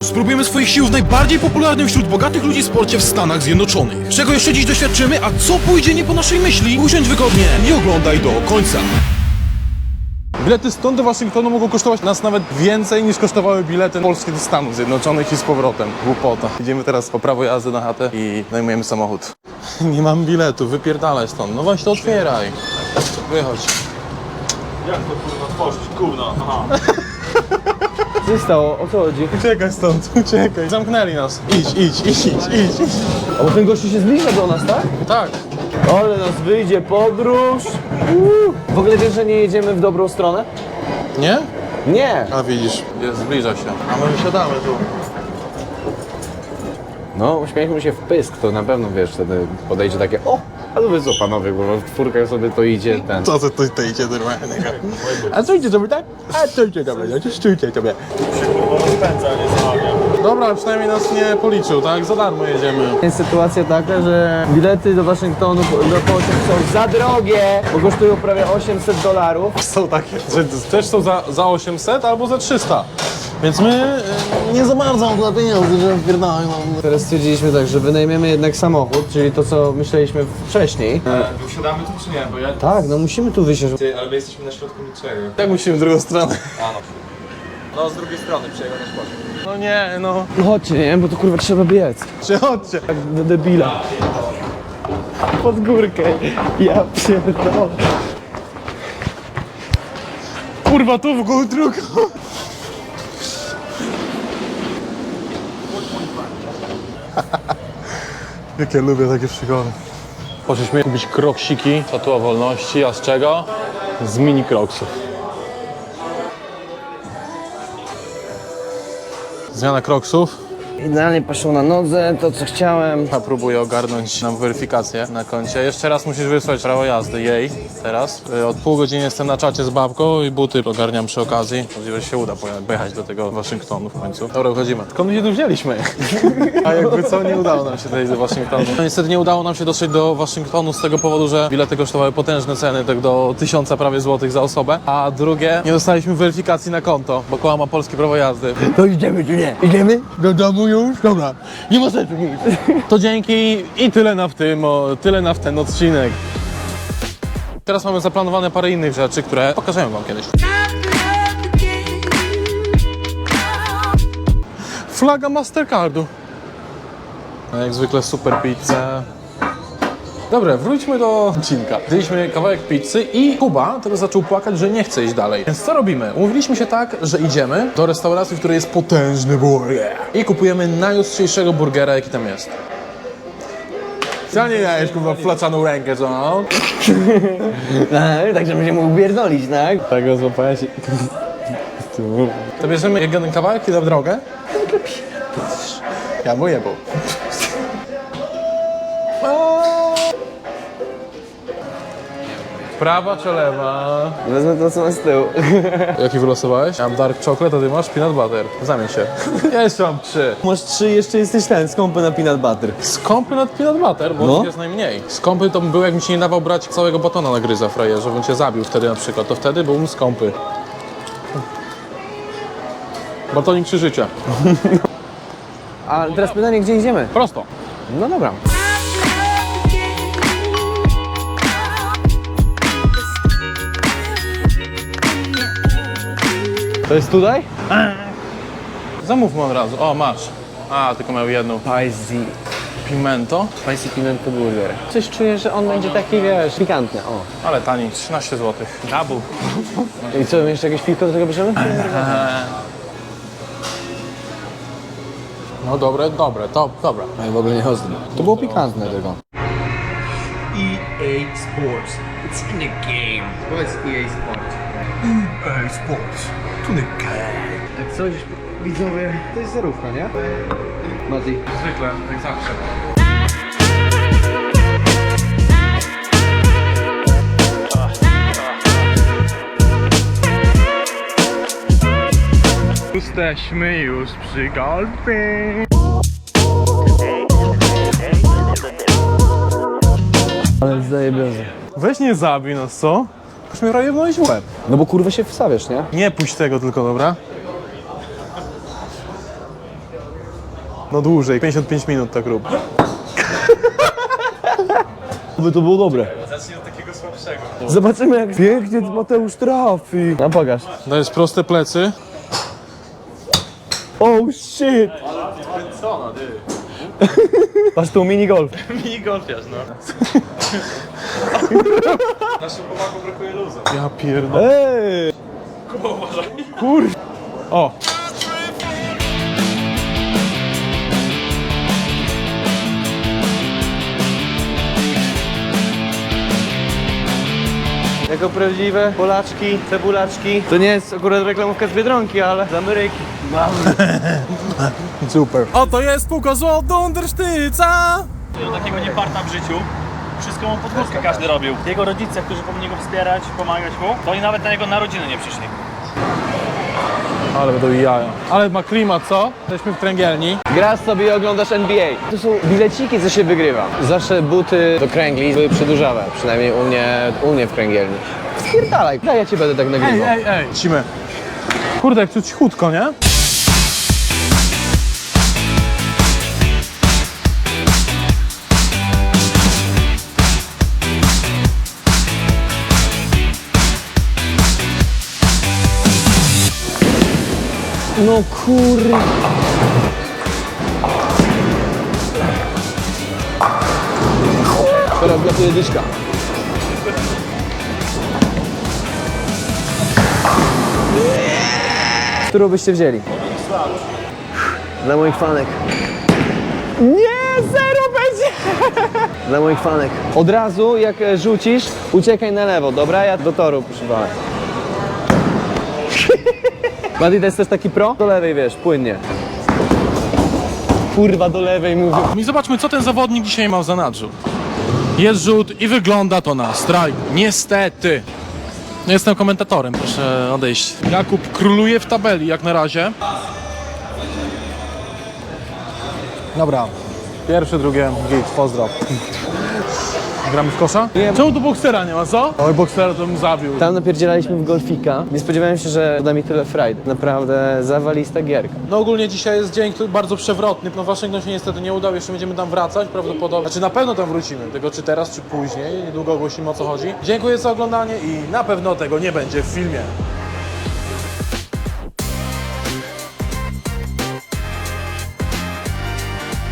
Spróbujemy swoich sił w najbardziej popularnym wśród bogatych ludzi sporcie w Stanach Zjednoczonych. Czego jeszcze dziś doświadczymy, a co pójdzie nie po naszej myśli? Usiądź wygodnie i oglądaj do końca. Bilety stąd do Waszyngtonu mogą kosztować nas nawet więcej niż kosztowały bilety polskie do Stanów Zjednoczonych i z powrotem. Głupota. Idziemy teraz po prawo jazdy na chatę i najmujemy samochód. Nie mam biletu, wypierdalaj stąd. No właśnie to otwieraj. Wychodź. Jak to kurwa tworzyć? Gówno. Aha. Co się stało? O co chodzi? Uciekaj stąd, uciekaj. Zamknęli nas. Idź. A bo ten gościu się zbliża do nas, tak? Tak. Ale nas wyjdzie podróż. W ogóle wiesz, że nie jedziemy w dobrą stronę? Nie? Nie. A widzisz, zbliża się. A my wysiadamy tu. No, uśmiechmy się w pysk, to na pewno wiesz, wtedy podejdzie takie o, a to wy co panowie, bo w czwórkach sobie to idzie ten. Co to idzie normalnie? A co idzie sobie tak? A co idzie sobie? No stójcie sobie. Się kurwa rozpędza, a nie załamia. Dobra, przynajmniej nas nie policzył, tak? Za darmo jedziemy. Jest sytuacja taka, że bilety do Waszyngtonu do pociągu są za drogie, bo kosztują prawie $800. Są takie, że też są za 800 albo za 300. Więc my nie za bardzo mam dla pieniędzy, że wpierdolę. Teraz stwierdziliśmy tak, że wynajmiemy jednak samochód, czyli to co myśleliśmy wcześniej. Wysiadamy tu czy nie? Bo ja... Tak, no musimy tu wysiąść. Ty, ale my jesteśmy na środku niczego. Jak musimy w drugą stronę? A no. No z drugiej strony przejechać pociąg. No nie, no. No chodźcie, nie? Bo to kurwa trzeba biec. Przechodźcie. Tak do debila. Pod górkę. Ja pierdolę. Kurwa, tu w górę drugą. Jak ja lubię takie przygody. Poszliśmy kupić kroksiki, Statua Wolności, a z czego? Z mini kroksów. Zmiana kroksów. Idealnie poszło na nodze, to co chciałem. Ja próbuję ogarnąć nam weryfikację na koncie. Jeszcze raz musisz wysłać prawo jazdy jej teraz. Od pół godziny jestem na czacie z babką i buty ogarniam przy okazji. Możliwe, że się uda pojechać do tego Waszyngtonu w końcu. Dobra, wychodzimy. Skąd my się tu wzięliśmy? A jakby co, nie udało nam się dojść do Waszyngtonu. No, niestety nie udało nam się dotrzeć do Waszyngtonu z tego powodu, że bilety kosztowały potężne ceny, tak do 1000 prawie złotych za osobę. A drugie, nie dostaliśmy weryfikacji na konto, bo kłama polskie prawo jazdy. To idziemy czy nie? Idziemy? Do domu już? Dobra, nie ma sensu nic. To dzięki i tyle na w ten odcinek. Teraz mamy zaplanowane parę innych rzeczy, które pokażemy wam kiedyś. Flaga Mastercardu. Jak zwykle super pizza. Dobra, wróćmy do odcinka. Zjedliśmy kawałek pizzy i Kuba teraz zaczął płakać, że nie chce iść dalej. Więc co robimy? Umówiliśmy się tak, że idziemy do restauracji, w której jest potężny burger i kupujemy najostrzejszego burgera, jaki tam jest. Wcale nie dajesz, Kuba, flacaną rękę, co no? Tak, żeby się mógł pierdolić, tak? Tak go złapałeś i... To bierzemy jeden kawałek i na drogę? Ja mu jebał. Prawa czy lewa? Wezmę to, co ma z tyłu. Jaki wylosowałeś? Ja mam dark chocolate, a ty masz peanut butter. Zamień się. Ja jeszcze mam 3. Masz 3, jeszcze jesteś ten, skąpy na peanut butter. Skąpy nad peanut butter, bo No. jest najmniej. Skąpy to był, jak mi się nie dawał brać całego batona na gryza, frajerze, żebym cię zabił wtedy na przykład. To wtedy byłbym skąpy. Batonik 3 życia. A teraz pytanie, gdzie idziemy? Prosto. No dobra. To jest tutaj? Zamówmy od razu. O, masz. A, tylko miał jedną. Spicy. Pimento. Spicy pimento burger. Coś czuję, że on będzie taki, wiesz, pikantny, o. Ale tani, 13 zł. Double. I co, jeszcze jakieś piwko do tego bierzemy? No dobre, dobra. No i w ogóle nie ostry. To było pikantne tego. EA Sports. It's in the game. What is EA Sports? EA Sports. To the game. Jak coś, widzowie, to jest zerówka, nie? Mati. Zwykle, jak zawsze. Jesteśmy już przy golfie. Ale zajebiony. Weź nie zabij nas, co? Już mi rajewność w łeb. No bo kurwa się wstawiasz, nie? Nie puść tego tylko, dobra? No dłużej, 55 minut tak rób. By to było dobre. Zacznij od takiego słabszego. Zobaczymy, jak pięknie Mateusz trafi. No pokaż. Dajesz proste plecy. Oh shit! Co no, ty? Patrz tu, mini golf. Mini golfiarz, no. Naszym chłopakom brakuje luzu. Ja pierdolę. Ej! Kur... O! Jako prawdziwe Polaczki, cebulaczki. To nie jest akurat reklamówka z Biedronki, ale z Ameryki. Super. Oto jest półko złotą drsztyca! Takiego nie parta w życiu. Wszystko mu pod górkę każdy robił. Jego rodzice, którzy powinni go wspierać, pomagać mu, to oni nawet na jego narodziny nie przyszli. Ale będą jaja. Ale ma klimat, co? Jesteśmy w kręgielni. Grasz sobie i oglądasz NBA. To są bileciki, co się wygrywa. Zawsze buty do kręgli były przedłużawe. Przynajmniej u mnie w kręgielni. Spierdalaj, ja cię będę tak nagrywał. Ej! Lecimy. Kurde, jak tu cichutko, nie? No kurwa. Teraz wlatuje dyszka. Którą byście wzięli? Dla moich fanek. Nie, zero będzie! Dla moich fanek. Od razu jak rzucisz, uciekaj na lewo, dobra? Ja do toru poszywałem. Mati, to jest też taki pro? Do lewej, wiesz, płynnie. Kurwa, do lewej mówię. I zobaczmy, co ten zawodnik dzisiaj ma w zanadrzu. Jest rzut i wygląda to na strajk. Niestety. No, jestem komentatorem, proszę odejść. Jakub króluje w tabeli jak na razie. Dobra. Pierwsze, drugie, git, pozdro. Gramy w kosza? Nie. Czemu tu boksera nie ma, co? Oj, boksera to bym zabił. Tam napierdzielaliśmy w golfika. Nie spodziewałem się, że da mi tyle frajdy. Naprawdę zawalista gierka. No ogólnie dzisiaj jest dzień bardzo przewrotny. No Waszyngton się niestety nie udał, jeszcze będziemy tam wracać prawdopodobnie. Znaczy na pewno tam wrócimy, tylko czy teraz, czy później. Niedługo ogłosimy, o co chodzi. Dziękuję za oglądanie i na pewno tego nie będzie w filmie.